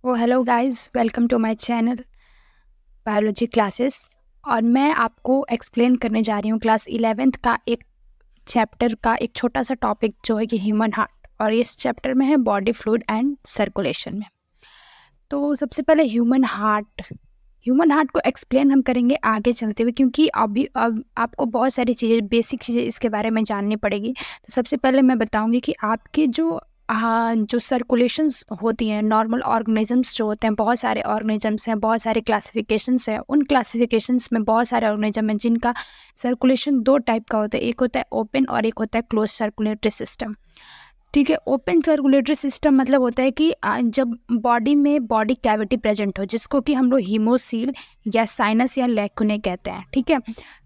O hello guys, welcome to my channel biology classes. और मैं आपको एक्सप्लेन करने जा रही हूँ क्लास 11th का एक चैप्टर का एक छोटा सा टॉपिक जो है कि ह्यूमन हार्ट, और इस चैप्टर में है बॉडी फ्लूइड एंड सर्कुलेशन में। तो सबसे पहले ह्यूमन हार्ट को एक्सप्लेन हम करेंगे आगे चलते हुए, क्योंकि अब आपको बहुत सारी चीज़ें, बेसिक चीज़ें इसके बारे में जाननी पड़ेगी। तो सबसे पहले मैं बताऊंगी कि आपके जो सर्कुलेशंस होती हैं, नॉर्मल ऑर्गेनिजम्स जो होते हैं, बहुत सारे ऑर्गेनिजम्स हैं, बहुत सारे क्लासिफिकेशंस हैं। उन क्लासिफिकेशंस में बहुत सारे ऑर्गेनिज्म हैं जिनका सर्कुलेशन दो टाइप का होता है, एक होता है ओपन और एक होता है क्लोज सर्कुलेटरी सिस्टम। ठीक है, ओपन सर्कुलेटरी सिस्टम मतलब होता है कि जब बॉडी में बॉडी कैविटी प्रेजेंट हो, जिसको कि हम लोग हीमोसील या साइनस या लैकुने कहते हैं। ठीक है,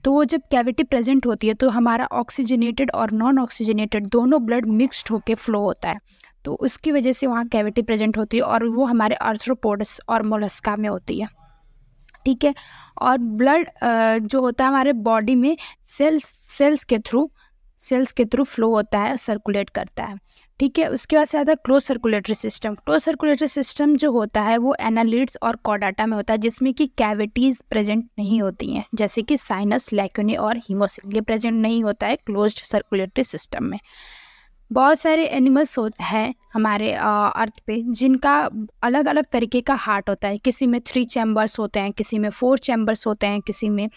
तो वो जब कैविटी प्रेजेंट होती है तो हमारा ऑक्सीजनेटेड और नॉन ऑक्सीजनेटेड दोनों ब्लड मिक्स्ड होकर फ्लो होता है। तो उसकी वजह से वहाँ कैविटी प्रेजेंट होती है, और वो हमारे आर्थ्रोपोड्स और मोलस्का में होती है। ठीक है, और ब्लड जो होता है हमारे बॉडी में सेल्स के थ्रू फ्लो होता है, सर्कुलेट करता है। ठीक है, उसके बाद से आता है close circulatory system. Close circulatory system जो होता है वो एनालिड्स और कॉर्डाटा में होता है, जिसमें कि कैविटीज़ प्रेजेंट नहीं होती हैं, जैसे कि साइनस, लैक्यूने और हीमोसिल, ये प्रेजेंट नहीं होता है क्लोज्ड सर्कुलेटरी सिस्टम में। बहुत सारे एनिमल्स हैं हमारे अर्थ पे जिनका अलग अलग तरीके का हार्ट होता है। किसी में 3 चैम्बर्स होते हैं, किसी में 4 चैम्बर्स होते हैं, किसी में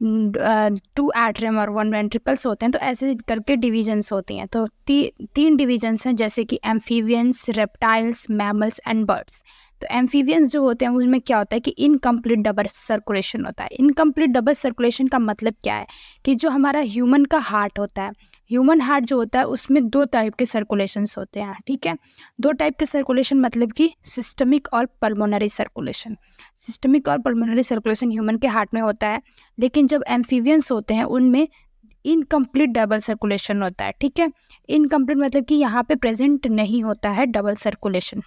2 एट्रियम और 1 वेंट्रिकल्स होते हैं। तो ऐसे करके डिविजन्स होती हैं। तो 3 डिविजन्स हैं, जैसे कि amphibians, reptiles, mammals and birds. तो एम्फीबियंस जो होते हैं उनमें क्या होता है कि इनकम्प्लीट डबल सर्कुलेशन होता है। इनकम्प्लीट डबल सर्कुलेशन का मतलब क्या है कि जो हमारा ह्यूमन का हार्ट होता है, ह्यूमन हार्ट जो होता है उसमें 2 टाइप के सर्कुलेशंस होते हैं। ठीक है, 2 टाइप के सर्कुलेशन मतलब कि सिस्टमिक और पल्मोनरी सर्कुलेशन। सिस्टमिक और पल्मोनरी सर्कुलेशन ह्यूमन के हार्ट में होता है, लेकिन जब एम्फीबियंस होते हैं उनमें इनकम्प्लीट डबल सर्कुलेशन होता है। ठीक है, इनकम्प्लीट मतलब कि यहाँ पे प्रेजेंट नहीं होता है डबल सर्कुलेशन,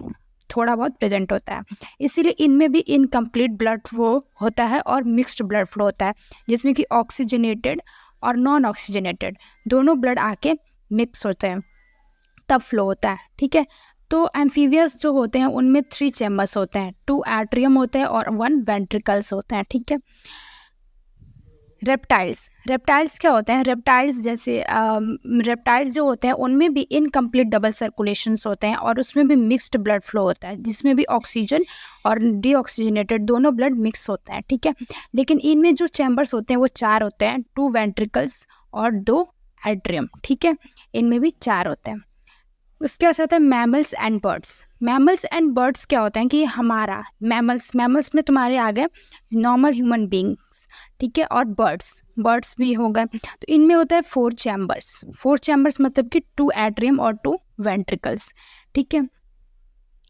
थोड़ा बहुत प्रेजेंट होता है। इसीलिए इनमें भी इनकम्प्लीट ब्लड फ्लो होता है और मिक्स्ड ब्लड फ्लो होता है, जिसमें कि ऑक्सीजनेटेड और नॉन ऑक्सीजनेटेड दोनों ब्लड आके मिक्स होते हैं, तब फ्लो होता है। ठीक है, तो एम्फीबियस जो होते हैं उनमें 3 चैम्बर्स होते हैं, 2 एट्रियम होते हैं और 1 वेंट्रिकल्स होते हैं। ठीक है, रेप्टाइल्स क्या होते हैं? रेप्टाइल्स जो होते हैं उनमें भी इनकम्प्लीट डबल सर्कुलेशंस होते हैं, और उसमें भी मिक्स्ड ब्लड फ्लो होता है, जिसमें भी ऑक्सीजन और डीऑक्सीजनेटेड दोनों ब्लड मिक्स होते हैं। ठीक है, लेकिन इनमें जो चैम्बर्स होते हैं वो 4 होते हैं, 2 वेंट्रिकल्स और 2 एट्रियम। ठीक है, इनमें भी 4 होते हैं। उसके बाद आता है mammals and birds. Mammals and birds क्या होता है कि हमारा मैमल्स में तुम्हारे आ गए नॉर्मल ह्यूमन बींग्स। ठीक है, और बर्ड्स भी हो गए। तो इनमें होता है 4 चैम्बर्स मतलब कि 2 एट्रियम और 2 वेंट्रिकल्स। ठीक है,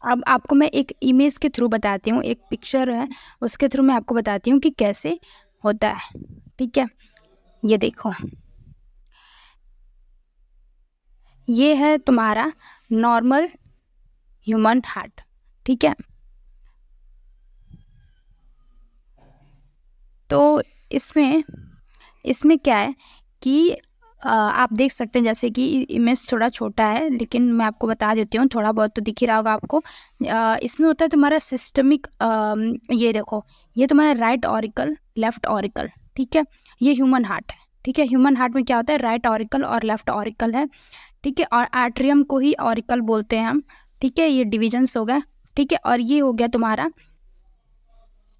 अब आपको मैं एक इमेज के थ्रू बताती हूँ, एक पिक्चर है उसके थ्रू मैं आपको बताती हूँ कि कैसे होता है। ठीक है, ये देखो, ये है तुम्हारा नॉर्मल ह्यूमन हार्ट। ठीक है, तो इसमें इसमें क्या है कि आप देख सकते हैं, जैसे कि इमेज थोड़ा छोटा है लेकिन मैं आपको बता देती हूँ, थोड़ा बहुत तो दिख ही रहा होगा आपको। इसमें होता है तुम्हारा सिस्टमिक, ये देखो, ये तुम्हारा राइट ऑरिकल, लेफ्ट ऑरिकल। ठीक है, ये ह्यूमन हार्ट है। ठीक है, ह्यूमन हार्ट में क्या होता है, राइट ऑरिकल और लेफ्ट ऑरिकल है। ठीक है, और एट्रियम को ही ऑरिकल बोलते हैं हम। ठीक है, ये डिविजन्स हो गए। ठीक है, और ये हो गया तुम्हारा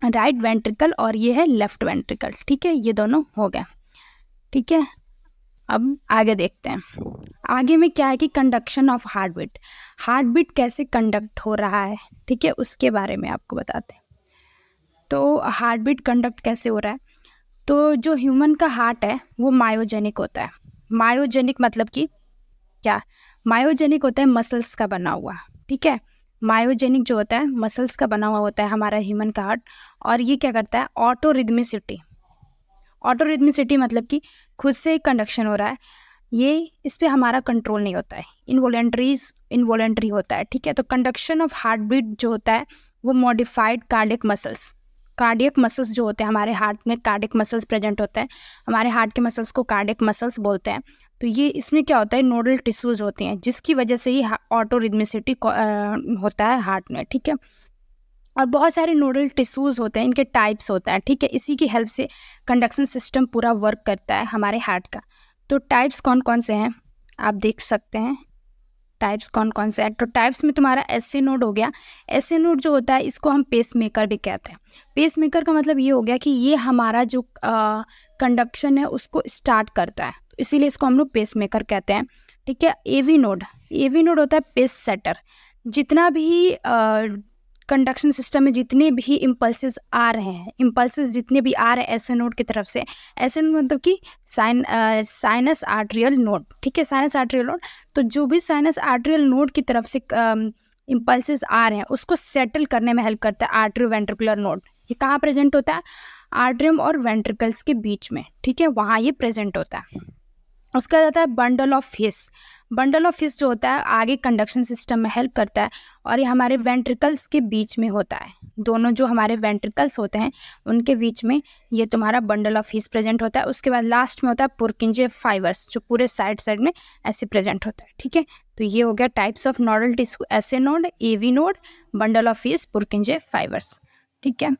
राइट वेंट्रिकल और ये है लेफ्ट वेंट्रिकल। ठीक है, ये दोनों हो गए। ठीक है, अब आगे देखते हैं। आगे में क्या है कि कंडक्शन ऑफ हार्ट बीट कैसे कंडक्ट हो रहा है। ठीक है, उसके बारे में आपको बताते हैं। तो हार्ट बीट कंडक्ट कैसे हो रहा है, तो जो ह्यूमन का हार्ट है वो मायोजेनिक होता है। मायोजेनिक मतलब कि क्या, मायोजेनिक होता है मसल्स का बना हुआ। ठीक है, मायोजेनिक जो होता है मसल्स का बना हुआ होता है हमारा ह्यूमन का हार्ट। और ये क्या करता है, ऑटो रिदमिसिटी मतलब कि खुद से ही कंडक्शन हो रहा है, ये इस पर हमारा कंट्रोल नहीं होता है, इनवॉलेंट्री होता है। ठीक है, तो कंडक्शन ऑफ हार्ट बीट जो होता है वो मॉडिफाइड कार्डियक मसल्स जो होते हैं हमारे हार्ट में, कार्डियक मसल्स प्रेजेंट होते हैं। हमारे हार्ट के मसल्स को कार्डियक मसल्स बोलते हैं। तो ये इसमें क्या होता है, नोडल टिश्यूज होती हैं, जिसकी वजह से ही ऑटो रिदमिसिटी होता है हार्ट में। ठीक है, और बहुत सारे नोडल टिश्यूज़ होते हैं, इनके टाइप्स होता है, ठीक है। इसी की हेल्प से कंडक्शन सिस्टम पूरा वर्क करता है हमारे हार्ट का। तो टाइप्स कौन कौन से हैं आप देख सकते हैं, टाइप्स कौन कौन से हैं। तो टाइप्स में तुम्हारा एसए नोड हो गया। एसए नोड जो होता है इसको हम पेस मेकर भी कहते हैं। पेस मेकर का मतलब ये हो गया कि ये हमारा जो कंडक्शन है उसको स्टार्ट करता है, तो इसीलिए इसको हम लोग पेस मेकर कहते हैं, ठीक है। एवी नोड, एवी नोड होता है पेस सेटर। जितना भी कंडक्शन सिस्टम में जितने भी इम्पल्सेस आ रहे हैं, इम्पल्सेस जितने भी आ रहे हैं एसए नोड की तरफ से, एसए नोड मतलब कि साइनस आर्टरियल नोड, ठीक है, साइनस आर्टरियल नोड। तो जो भी साइनस आर्टरियल नोड की तरफ से इम्पल्सेस आ रहे हैं उसको सेटल करने में हेल्प करता है आर्टरी वेंट्रिकुलर नोड। ये कहाँ प्रेजेंट होता है? आर्टरियम और वेंट्रिकल्स के बीच में, ठीक है, वहाँ ये प्रेजेंट होता है। उसका जाता है bundle of his. Bundle of हिस जो होता है आगे कंडक्शन सिस्टम में हेल्प करता है, और ये हमारे वेंट्रिकल्स के बीच में होता है। दोनों जो हमारे वेंट्रिकल्स होते हैं उनके बीच में ये तुम्हारा बंडल ऑफ हिस प्रेजेंट होता है। उसके बाद लास्ट में होता है पुर्किंजे फाइबर्स, जो पूरे साइड साइड में ऐसे प्रेजेंट होता है, ठीक है। तो ये हो गया types of nodal tissue, SA node, AV node, bundle of His, Purkinje fibres, ठीक है।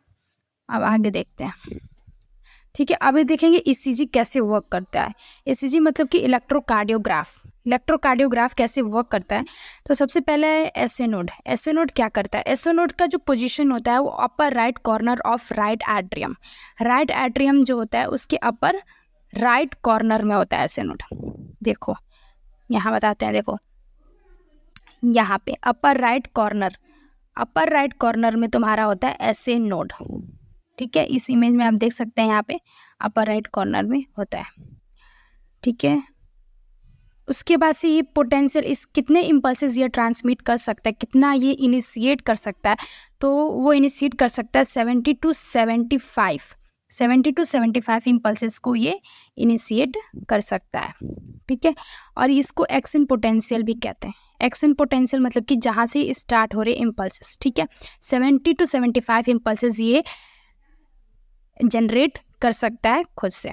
अब आगे देखते हैं, ठीक है। अभी देखेंगे ईसीजी कैसे वर्क करता है। ईसीजी मतलब कि इलेक्ट्रोकार्डियोग्राफ। इलेक्ट्रोकार्डियोग्राफ कैसे वर्क करता है, तो सबसे पहले एसए नोड। एसए नोड क्या करता है? एसए नोड का जो पोजीशन होता है वो upper right corner of right atrium. Right atrium जो होता है उसके अपर राइट कॉर्नर में होता है एसए नोड। देखो यहाँ बताते हैं, देखो यहाँ पे upper right corner, upper right corner में तुम्हारा होता है एसए नोड, ठीक है। इस इमेज में आप देख सकते हैं यहाँ पे अपर राइट कॉर्नर में होता है, ठीक है। उसके बाद से ये पोटेंशियल, इस कितने इम्पल्सेस ये ट्रांसमिट कर सकता है, कितना ये इनिशिएट कर सकता है, तो वो इनिशिएट कर सकता है 70 to 75 इम्पल्सेस को ये इनिशिएट कर सकता है, ठीक है। और इसको एक्शन पोटेंशियल भी कहते हैं। एक्शन पोटेंशियल मतलब कि जहाँ से स्टार्ट हो रहे इम्पल्सेस, ठीक है, 70 to 75 इम्पल्सेस ये जनरेट कर सकता है खुद से।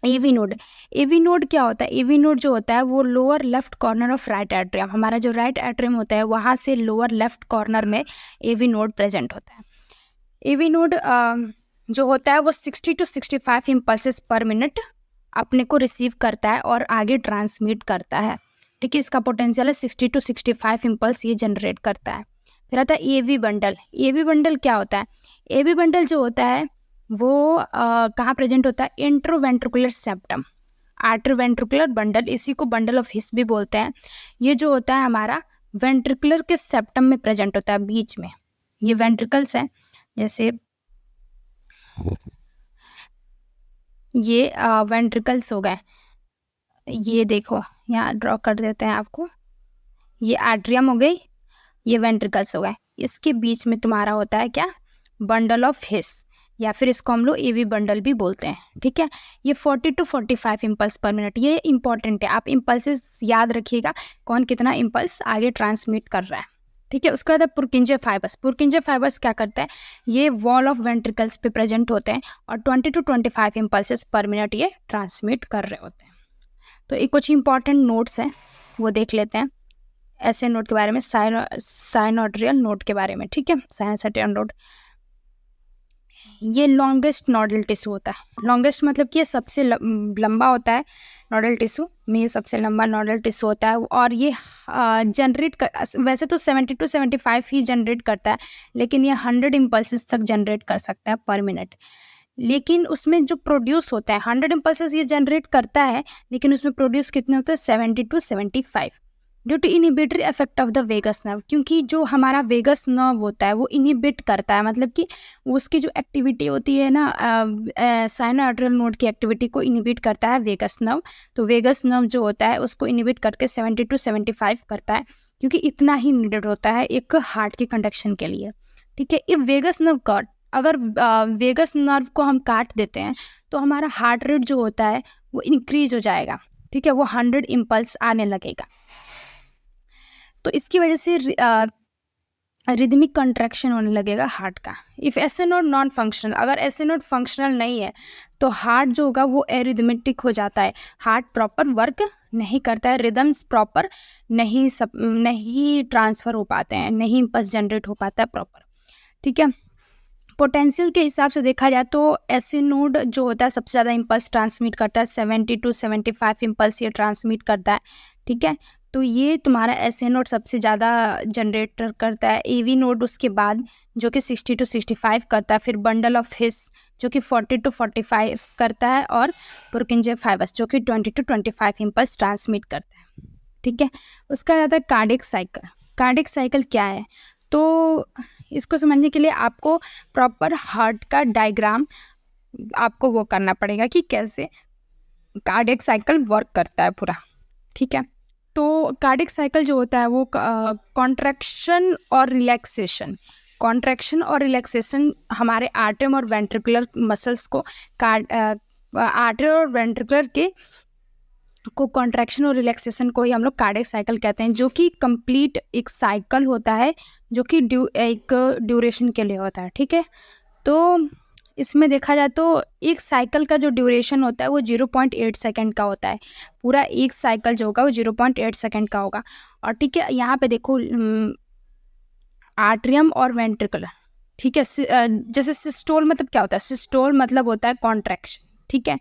एवी नोड, एवी नोड क्या होता है? एवी नोड जो होता है वो lower left corner of right atrium, हमारा जो राइट एट्रियम होता है वहाँ से लोअर लेफ्ट कॉर्नर में एवी नोड प्रेजेंट होता है। एवी नोड जो होता है वो 60 to 65 इम्पल्सेस पर मिनट अपने को रिसीव करता है और आगे ट्रांसमिट करता है, ठीक है। इसका पोटेंशियल है 60 to 65 इम्पल्स ये जनरेट करता है। फिर आता है एवी बंडल। एवी बंडल क्या होता है? एवी बंडल जो होता है वो कहाँ प्रेजेंट होता है? इंट्रोवेंट्रिकुलर सेप्टम, आर्टरवेंट्रिकुलर बंडल, इसी को बंडल ऑफ हिस भी बोलते हैं। ये जो होता है हमारा वेंट्रिकुलर के सेप्टम में प्रेजेंट होता है, बीच में। ये वेंट्रिकल्स हैं, जैसे ये वेंट्रिकल्स हो गए, ये देखो यहाँ ड्रॉ कर देते हैं आपको, ये आर्ट्रियम हो गई, ये वेंट्रिकल्स हो गए। इसके बीच में तुम्हारा होता है क्या? बंडल ऑफ हिस, या फिर इसको हम लोग एवी बंडल भी बोलते हैं, ठीक है। ये 40 to 45 इम्पल्स पर मिनट, ये इंपॉर्टेंट है, आप इम्पल्सेस याद रखिएगा कौन कितना इम्पल्स आगे ट्रांसमिट कर रहा है, ठीक है। उसके बाद पुर्किंजे फाइबर्स। पुर्किंजे फाइबर्स क्या करता है? ये वॉल ऑफ वेंट्रिकल्स पे प्रेजेंट होते हैं और 20 to 25 इम्पल्सेस पर मिनट ये ट्रांसमिट कर रहे होते हैं। तो ये कुछ इंपॉर्टेंट नोट्स हैं वो देख लेते हैं एसए नोड के बारे में, साइनोड्रियल नोड के बारे में, ठीक है। साइनोड्रियल नोड ये लॉन्गेस्ट नोडल टिश्यू होता है। लॉन्गेस्ट मतलब कि ये सबसे लंबा होता है नोडल टिश्यू में, ये सबसे लंबा नोडल टिश्यू होता है। और ये जनरेट कर, वैसे तो 70 to 75 ही जनरेट करता है, लेकिन ये 100 इम्पल्सेस तक जनरेट कर सकता है पर मिनट। लेकिन उसमें जो प्रोड्यूस होता है 100 इम्पल्सेस ये जनरेट करता है, लेकिन उसमें प्रोड्यूस कितने होते हैं? 70 to 75 due to inhibitory effect of the vagus nerve. क्योंकि जो हमारा वेगस नर्व होता है वो इनिबिट करता है, मतलब कि उसकी जो एक्टिविटी होती है ना, साइनोआर्टरियल नोड की एक्टिविटी को इनिबिट करता है वेगस नर्व। तो वेगस नर्व जो होता है उसको इनिबिट करके 70 to 75 करता है, क्योंकि इतना ही नीडेड होता है एक हार्ट की कंडक्शन के लिए, ठीक है। इफ वेगस नर्व कट, अगर वेगस नर्व को हम काट देते हैं तो हमारा हार्ट रेट जो होता है वो इंक्रीज हो जाएगा, ठीक है, वो 100 इम्पल्स आने लगेगा। तो इसकी वजह से रिदमिक कंट्रैक्शन होने लगेगा हार्ट का। If SA node non functional, अगर एसए नोड फंक्शनल नहीं है तो हार्ट जो होगा वो एरिथमेटिक हो जाता है, हार्ट प्रॉपर वर्क नहीं करता है, रिदम्स प्रॉपर नहीं ट्रांसफ़र हो पाते हैं, नहीं इम्पल्स जनरेट हो पाता है प्रॉपर। ठीक है। पोटेंशियल के हिसाब से देखा जाए तो एसए नोड जो होता है सबसे ज़्यादा इम्पल्स ट्रांसमिट करता है, 70 to 75 इम्पल्स ये ट्रांसमिट करता है। ठीक है, तो ये तुम्हारा एसए नोड सबसे ज़्यादा जनरेटर करता है। एवी नोड उसके बाद जो कि 60 to 65 करता है, फिर बंडल ऑफ हिस जो कि 40 to 45 करता है, और पुरकिंजे फाइबर्स जो कि 20 to 25 इम्पल्स ट्रांसमिट करता है। ठीक है, उसका ज़्यादा है कार्डियक साइकिल। कार्डियक साइकिल क्या है, तो इसको समझने के लिए आपको प्रॉपर हार्ट का डायग्राम आपको वो करना पड़ेगा कि कैसे कार्डियक साइकिल वर्क करता है पूरा। ठीक है, तो कार्डियक साइकिल जो होता है वो कॉन्ट्रैक्शन और रिलैक्सेशन हमारे आर्टरियम और वेंट्रिकुलर मसल्स को आर्टरियम और वेंट्रिकुलर के को कॉन्ट्रैक्शन और रिलैक्सेशन को ही हम लोग कार्डियक साइकिल कहते हैं, जो कि कंप्लीट एक साइकिल होता है जो कि एक ड्यूरेशन के लिए होता है। ठीक है, तो इसमें देखा जाए तो एक साइकिल का जो ड्यूरेशन होता है वो 0.8 सेकेंड का होता है। पूरा एक साइकिल जो होगा वो 0.8 सेकेंड का होगा। और ठीक है, यहाँ पे देखो आर्टरियम और वेंट्रिकुलर। ठीक है, जैसे सिस्टोल मतलब क्या होता है, सिस्टोल मतलब होता है कॉन्ट्रैक्शन। ठीक है,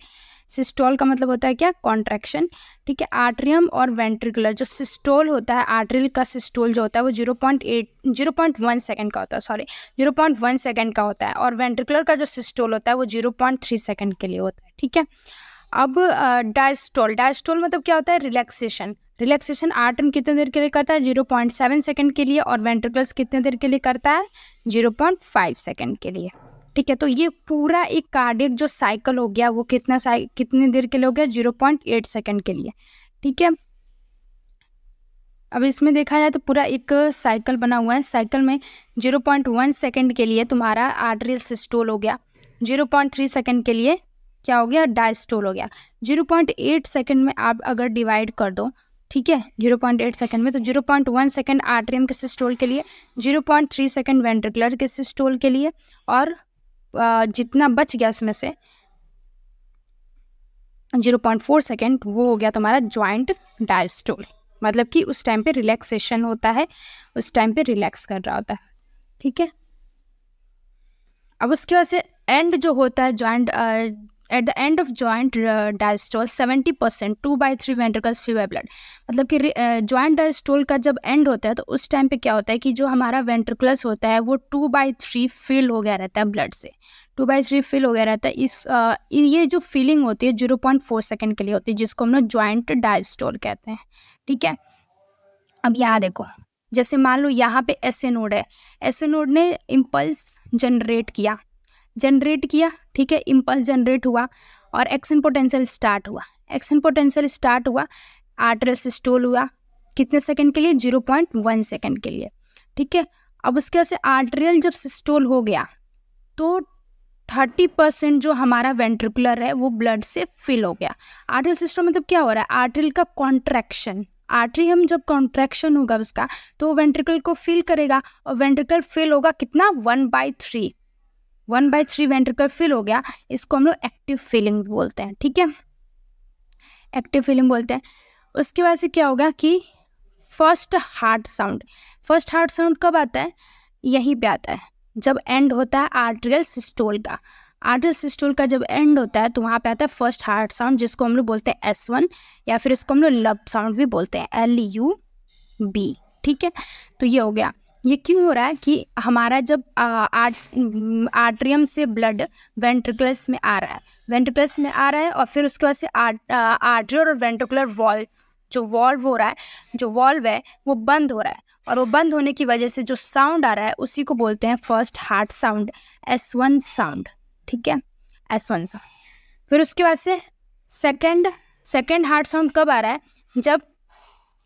सिस्टोल का मतलब होता है क्या, कॉन्ट्रैक्शन। ठीक है, आर्टरियम और वेंट्रिकुलर जो सिस्टोल होता है, आर्टरियल का सिस्टोल जो होता है वो 0.1 सेकेंड का होता है, 0.1 सेकेंड का होता है। और वेंट्रिकुलर का जो सिस्टोल होता है वो 0.3 सेकेंड के लिए होता है। ठीक है, अब डायस्टोल मतलब क्या होता है, रिलैक्सेशन आर्टरियम कितने देर के लिए करता है, 0.7 सेकेंड के लिए, और वेंट्रिकुलस कितने देर के लिए करता है, 0.5 सेकेंड के लिए। ठीक है, तो ये पूरा एक कार्डियक जो साइकिल हो गया वो कितने देर के लिए हो गया, 0.8 सेकेंड के लिए। ठीक है, अब इसमें देखा जाए तो पूरा एक साइकिल बना हुआ है। साइकिल में 0.1 सेकेंड के लिए तुम्हारा आर्टरियल सिस्टोल हो गया, 0.3 सेकेंड के लिए क्या हो गया, डायस्टोल हो गया। 0.8 सेकेंड में आप अगर डिवाइड कर दो, ठीक है, 0.8 सेकेंड में, तो 0.1 सेकेंड आर्टरियम के सिस्टोल के लिए, 0.3 सेकेंड वेंट्रिकुलर के सिस्टोल के लिए, और जितना बच गया उसमें से 0.4 सेकेंड वो हो गया तुम्हारा जॉइंट डायस्टोल। मतलब कि उस टाइम पे रिलैक्सेशन होता है, उस टाइम पे रिलैक्स कर रहा होता है। ठीक है, अब उसके बाद से एंड जो होता है joint, at the end of joint diastole 70% 2/3 ventricles free by blood. मतलब कि जॉइंट डायस्टोल का जब एंड होता है तो उस टाइम पे क्या होता है कि जो हमारा वेंट्रिकुलस होता है वो 2/3 फिल हो गया रहता है ब्लड से, 2/3 फिल हो गया रहता है। ये जो फिलिंग होती है 0.4 सेकेंड के लिए होती है, जिसको हम लोग जॉइंट डायस्टोल कहते हैं। ठीक है, अब यहाँ देखो, जैसे मान लो यहाँ पे एसए नोड है, एसए नोड ने इम्पल्स जनरेट किया, ठीक है, इम्पल्स जनरेट हुआ और एक्शन पोटेंशियल स्टार्ट हुआ, आर्टरियल सिस्टोल हुआ कितने सेकंड के लिए, 0.1 सेकंड के लिए। ठीक है, अब उसके बाद से आर्टरियल जब सिस्टोल हो गया तो 30% जो हमारा वेंट्रिकुलर है वो ब्लड से फिल हो गया। आर्टरियल सिस्टोल मतलब क्या हो रहा है, आर्टरियल का कॉन्ट्रैक्शन, आर्टरियम जब कॉन्ट्रैक्शन होगा उसका तो वेंट्रिकल को फिल करेगा, और वेंट्रिकल फिल होगा कितना, 1/3 वेंट्रिकल फिल हो गया। इसको हम लोग एक्टिव फिलिंग बोलते हैं। ठीक है, एक्टिव फिलिंग बोलते हैं। उसके बाद से क्या होगा कि फर्स्ट हार्ट साउंड कब आता है, यहीं पे आता है जब एंड होता है आर्टरियल सिस्टोल का। आर्टरियल सिस्टोल का जब एंड होता है तो वहाँ पे आता है फर्स्ट हार्ट साउंड, जिसको हम लोग बोलते हैं S1, या फिर इसको हम लोग लब साउंड भी बोलते हैं, LUB। ठीक है, तो ये हो गया। ये क्यों हो रहा है कि हमारा जब आर्टरियम से ब्लड वेंट्रिकुलस में आ रहा है, और फिर उसके बाद से आर्टरियल और वेंट्रिकुलर वॉल्व है वो बंद हो रहा है, और वो बंद होने की वजह से जो साउंड आ रहा है उसी को बोलते हैं first heart sound, S1 sound. ठीक है, S1 साउंड। फिर उसके बाद से सेकेंड हार्ट साउंड कब आ रहा है, जब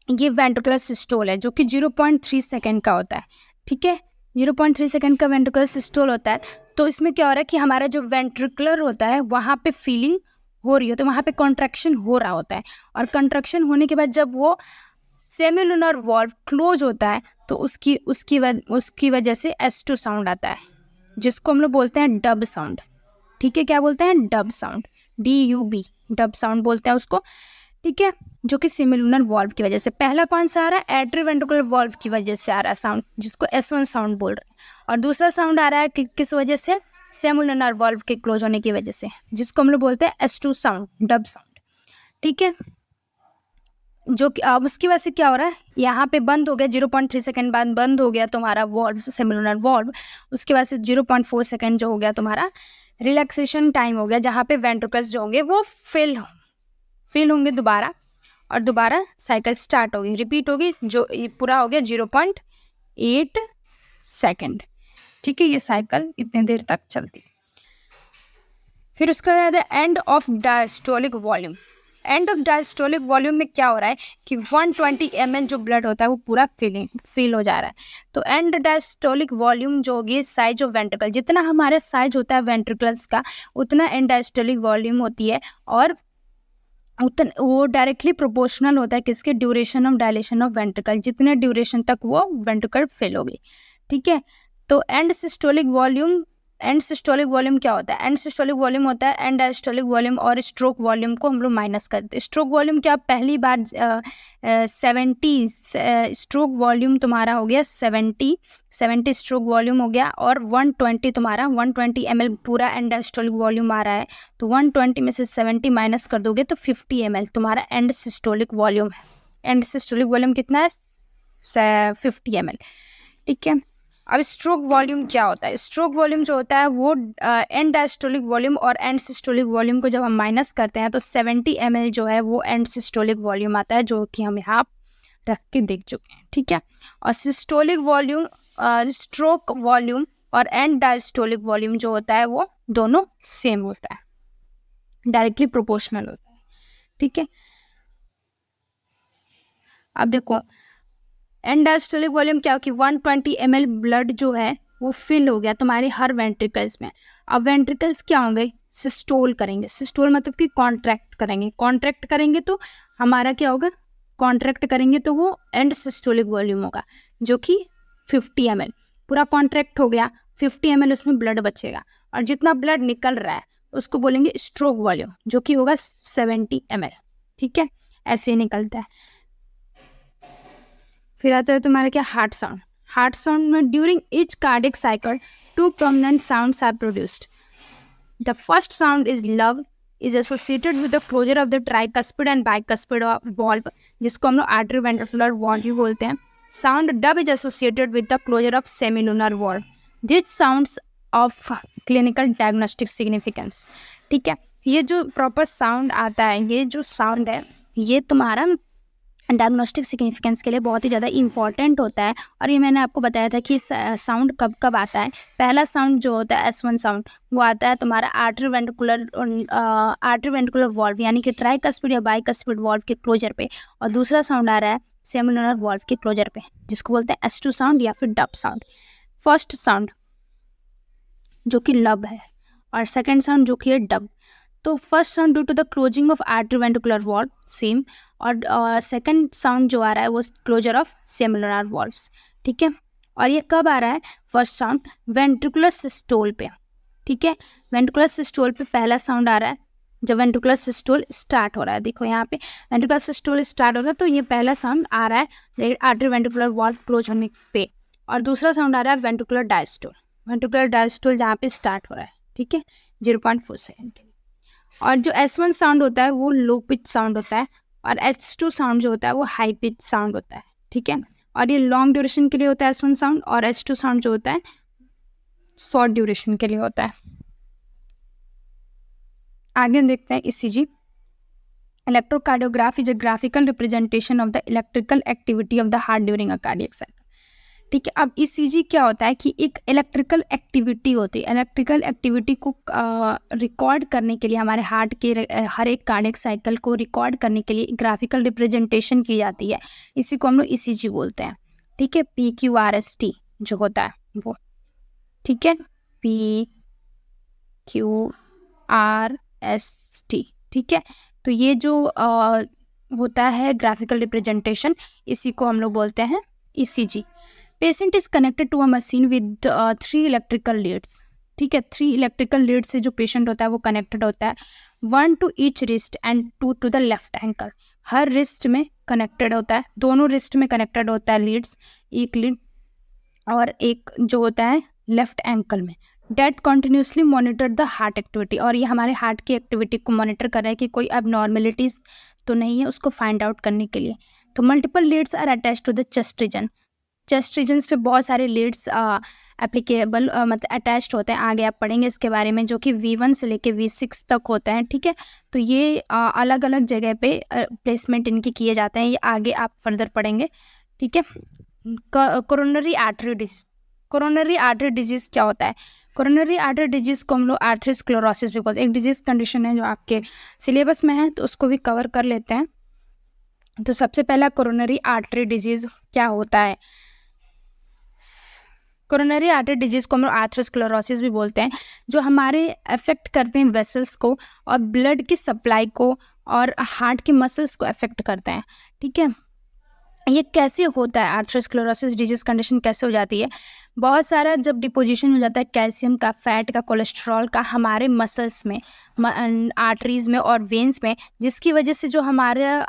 ये वेंट्रिकुलर सिस्टोल है जो कि 0.3 सेकेंड का होता है। ठीक है, 0.3 सेकेंड का वेंट्रिकुलर सिस्टोल होता है। तो इसमें क्या हो रहा है कि हमारा जो वेंट्रिकुलर होता है वहाँ पे फीलिंग हो रही होती है, वहाँ पे कॉन्ट्रैक्शन हो रहा होता है, और कॉन्ट्रैक्शन होने के बाद जब वो सेमिलुनर वॉल्व क्लोज होता है तो उसकी वजह से S2 साउंड आता है, जिसको हम लोग बोलते हैं डब साउंड। ठीक है, क्या बोलते हैं, dub sound, DUB, dub sound बोलते हैं उसको। ठीक है, जो कि सेमिलुनर वॉल्व की वजह से। पहला कौन सा आ रहा है, एट्रोवेंट्रिकुलर वॉल्व की वजह से आ रहा है साउंड, जिसको S1 साउंड बोल रहे हैं। और दूसरा साउंड आ रहा है किस वजह से, सेमिलुनर वॉल्व के क्लोज होने की वजह से, जिसको हम लोग बोलते हैं S2 साउंड, डब साउंड। ठीक है, जो कि अब उसकी वजह से क्या हो रहा है, यहाँ पे बंद हो गया, 0.3 सेकेंड बाद बंद हो गया तुम्हारा वॉल्व, सेमिलुनर वॉल्व। उसके बाद से 0.4 सेकेंड जो हो गया तुम्हारा रिलैक्सेशन टाइम हो गया, जहाँ पे वेंट्रिकल्स जो होंगे वो फिल होंगे दोबारा, और दोबारा साइकिल स्टार्ट होगी, रिपीट होगी, जो ये पूरा हो गया 0.8 सेकेंड। ठीक है, ये साइकिल इतने देर तक चलती। फिर उसके बाद end of diastolic volume. End of diastolic volume में क्या हो रहा है कि 120 ml जो ब्लड होता है वो पूरा फिल हो जा रहा है। तो एंड डायस्टोलिक वॉल्यूम जो होगी साइज ऑफ वेंट्रिकल, जितना हमारे साइज होता है वेंट्रिकल्स का उतना एंड डायस्टोलिक वॉल्यूम होती है, और वो डायरेक्टली प्रोपोर्शनल होता है किसके, duration of dilation of ventricle, जितने ड्यूरेशन तक वो वेंट्रिकल फिल होगी। ठीक है, तो and systolic volume, and systolic volume क्या होता है, एंड सिस्टोलिक वॉल्यूम होता है एंड डायस्टोलिक वॉल्यूम और स्ट्रोक वॉल्यूम को हम लोग माइनस करते हैं। स्ट्रोक वॉल्यूम क्या, पहली बार 70 स्ट्रोक वॉल्यूम तुम्हारा हो गया 70 स्ट्रोक वॉल्यूम हो गया, और 120 तुम्हारा 120 ml पूरा एंड डायस्टोलिक वॉल्यूम आ रहा है, तो 120 में से 70 माइनस कर दोगे तो 50 ml तुम्हारा एंड सिस्टोलिक वॉल्यूम है। एंड सिस्टोलिक वॉल्यूम कितना है, 50 ml। ठीक है, अब स्ट्रोक वॉल्यूम क्या होता है, स्ट्रोक वॉल्यूम जो होता है वो एंड डायस्टोलिक वॉल्यूम और एंड सिस्टोलिक वॉल्यूम को जब हम माइनस करते हैं तो 70 ml जो है वो एंड सिस्टोलिक वॉल्यूम आता है, जो कि हम यहाँ रख के देख चुके हैं। ठीक है, और सिस्टोलिक वॉल्यूम, स्ट्रोक वॉल्यूम और एंड डायस्टोलिक वॉल्यूम जो होता है वो दोनों सेम होता है, डायरेक्टली प्रोपोर्शनल होता है। ठीक है, अब देखो एंड डायस्टोलिक वॉल्यूम क्या हो कि 120 ml ब्लड जो है वो फिल हो गया तुम्हारे हर वेंट्रिकल्स में। अब वेंट्रिकल्स क्या होंगे, सिस्टोल करेंगे, सिस्टोल मतलब कि कॉन्ट्रैक्ट करेंगे, कॉन्ट्रैक्ट करेंगे तो हमारा क्या होगा, कॉन्ट्रैक्ट करेंगे तो वो एंड सिस्टोलिक वॉल्यूम होगा, जो कि 50 ml पूरा कॉन्ट्रैक्ट हो गया, 50 ml उसमें ब्लड बचेगा, और जितना ब्लड निकल रहा है उसको बोलेंगे स्ट्रोक वॉल्यूम, जो कि होगा 70 ml। ठीक है, ऐसे ही निकलता है। फिर आता है तुम्हारा क्या, हार्ट साउंड। हार्ट साउंड में during each cardiac cycle 2 prominent sounds are produced. The first sound is love, is associated with the closure of the tricuspid and bicuspid valve, जिसको हम लोग atrioventricular valve बोलते हैं। Sound dub is associated with the closure of semilunar valve. These sounds of clinical diagnostic significance. ठीक है, ये जो proper sound आता है, ये जो साउंड है ये तुम्हारा डायग्नोस्टिक सिग्निफिकेंस के लिए बहुत ही ज़्यादा इंपॉर्टेंट होता है। और ये मैंने आपको बताया था कि साउंड कब कब आता है। पहला साउंड जो होता है S1 साउंड वो आता है तुम्हारा आर्टरीवेंट्रिकुलर वॉल्व यानी कि ट्राइकस्पिड या बाइकस्पिड वॉल्व के क्लोजर पे, और दूसरा साउंड आ रहा है सेमिलुनर वॉल्व के क्लोजर पे, जिसको बोलते हैं S2 साउंड या फिर डब साउंड। फर्स्ट साउंड जो कि लब है और सेकेंड साउंड जो कि है डब। तो first sound due to the closing of atrioventricular valve same, और सेकंड साउंड जो आ रहा है वो क्लोजर ऑफ सेमिलुनर वॉल्व्स। ठीक है, और ये कब आ रहा है, फर्स्ट साउंड वेंट्रिकुलर सिस्टोल पे। ठीक है, वेंट्रिकुलर सिस्टोल पे पहला साउंड आ रहा है जब वेंट्रिकुलर सिस्टोल स्टार्ट हो रहा है। देखो यहाँ पे वेंट्रिकुलर सिस्टोल स्टार्ट हो रहा है तो ये पहला साउंड आ रहा है आर्टरीवेंट्रिकुलर वॉल्व क्लोज होने पे, और दूसरा साउंड आ रहा है वेंट्रिकुलर डायस्टोल, वेंट्रिकुलर डायस्टोल जहाँ पे स्टार्ट हो रहा है। ठीक है, 0.4 सेकेंड के लिए। और जो S1 साउंड होता है वो लो पिच साउंड होता है, और S2 साउंड जो होता है वो हाई पिच साउंड होता है। ठीक है, और ये लॉन्ग ड्यूरेशन के लिए होता है S1 साउंड, और S2 साउंड जो होता है शॉर्ट ड्यूरेशन के लिए होता है। आगे देखते हैं ECG। Electrocardiograph is a graphical representation of the electrical activity of the heart during a cardiac cycle. ठीक है, अब ECG क्या होता है कि एक इलेक्ट्रिकल एक्टिविटी होती है। इलेक्ट्रिकल एक्टिविटी को रिकॉर्ड करने के लिए हमारे हार्ट के हर एक कार्डियक साइकिल को रिकॉर्ड करने के लिए ग्राफिकल रिप्रेजेंटेशन की जाती है, इसी को हम लोग ECG बोलते हैं। ठीक है, PQRST जो होता है वो। ठीक है, PQRST। ठीक है, तो ये जो होता है ग्राफिकल रिप्रेजेंटेशन, इसी को हम लोग बोलते हैं ECG। Patient is connected to a machine with 3 electrical leads. ठीक है, 3 इलेक्ट्रिकल लीड से जो पेशेंट होता है वो कनेक्टेड होता है, 1 to each wrist and 2 to the left ankle. हर रिस्ट में कनेक्टेड होता है, दोनों रिस्ट में कनेक्टेड होता है लीड्स, एक लीड और एक जो होता है लेफ्ट एंकल में। That continuously monitor the heart activity, और ये हमारे हार्ट की एक्टिविटी को मॉनिटर कर रहा है कि कोई एबनॉर्मेलिटीज़ तो नहीं है, उसको फाइंड आउट करने के लिए। तो multiple leads are attached to the chest region. Chest regions पे बहुत सारे लीड्स एप्लीकेबल मतलब अटैच्ड होते हैं, आगे आप पढ़ेंगे इसके बारे में, जो कि V1 से लेके V6 तक होते हैं, ठीक है। तो ये अलग अलग जगह पे प्लेसमेंट इनके किए जाते हैं, ये आगे आप फर्दर पढ़ेंगे, ठीक है। Coronary artery disease, coronary artery disease क्या होता है? कोरोनरी आर्टरी डिजीज़ को हम लोग आर्थरोस्क्लेरोसिस भी बोलते हैं। एक डिजीज़ कंडीशन है जो आपके सिलेबस में है, तो उसको भी कवर कर लेते हैं। तो सबसे पहला कोरोनरी आर्टरी डिजीज़ क्या होता है? कोरोनरी आर्टरी डिजीज़ को हम लोग आर्थरोस्क्लेरोसिस भी बोलते हैं, जो हमारे अफेक्ट करते हैं वेसल्स को और ब्लड की सप्लाई को और हार्ट की मसल्स को अफेक्ट करते हैं, ठीक है। ये कैसे होता है? आर्थरोस्क्लेरोसिस डिजीज़ कंडीशन कैसे हो जाती है? बहुत सारा जब डिपोजिशन हो जाता है कैल्शियम का, फैट का, कोलेस्ट्रॉल का हमारे मसल्स में, आर्टरीज़ में और वेन्स में, जिसकी वजह से जो हमारा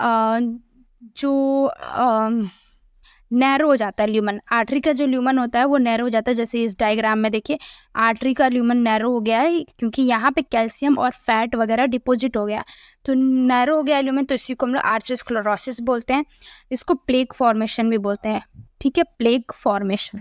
नैरो हो जाता है ल्यूमन। आर्टरी का जो ल्यूमन होता है वो नैरो हो जाता है। जैसे इस डायग्राम में देखिए, आर्टरी का ल्यूमन नैरो हो गया है क्योंकि यहाँ पे कैल्शियम और फैट वगैरह डिपॉजिट हो गया, तो नैरो हो गया ल्यूमन, तो इसी को हम लोग आर्थरोस्क्लेरोसिस बोलते हैं। इसको प्लेक फॉर्मेशन भी बोलते हैं, ठीक है। Plaque formation,